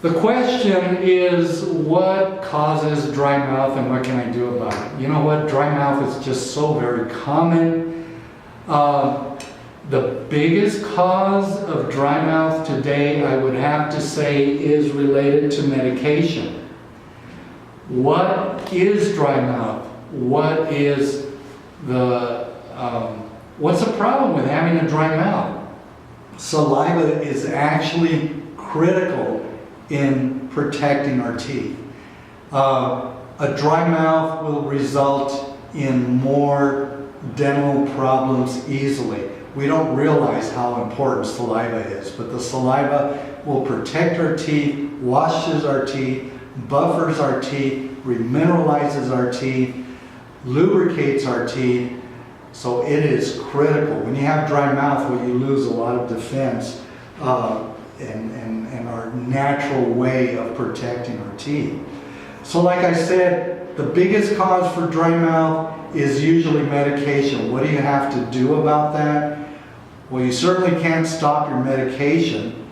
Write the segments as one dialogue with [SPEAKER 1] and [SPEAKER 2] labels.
[SPEAKER 1] The question is, what causes dry mouth and what can I do about it? You know what? Dry mouth is just so very common. The biggest cause of dry mouth today, I would have to say, is related to medication. What is dry mouth? What is what's the problem with having a dry mouth? Saliva is actually critical in protecting our teeth. A dry mouth will result in more dental problems easily. We don't realize how important saliva is, but the saliva will protect our teeth, washes our teeth, buffers our teeth, remineralizes our teeth, lubricates our teeth. So it is critical. When you have dry mouth, well, you lose a lot of defense and our natural way of protecting our teeth. So like I said, the biggest cause for dry mouth is usually medication. What do you have to do about that? Well, you certainly can't stop your medication,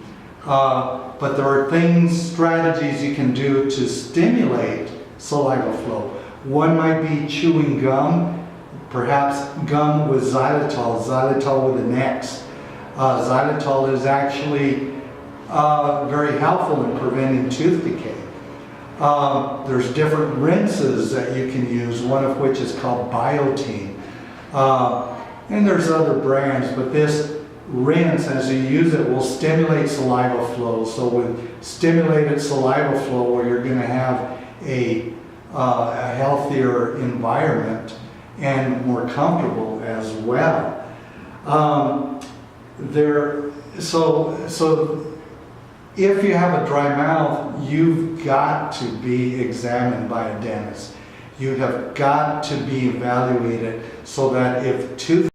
[SPEAKER 1] but there are strategies you can do to stimulate saliva flow. One might be chewing gum, perhaps gum with xylitol, xylitol with an X. Xylitol is actually very helpful in preventing tooth decay. There's different rinses that you can use, one of which is called Biotene. And there's other brands, but this rinse, as you use it, will stimulate saliva flow. So with stimulated saliva flow, where you're going to have a healthier environment and more comfortable as well. So if you have a dry mouth, you've got to be examined by a dentist. You have got to be evaluated so that if tooth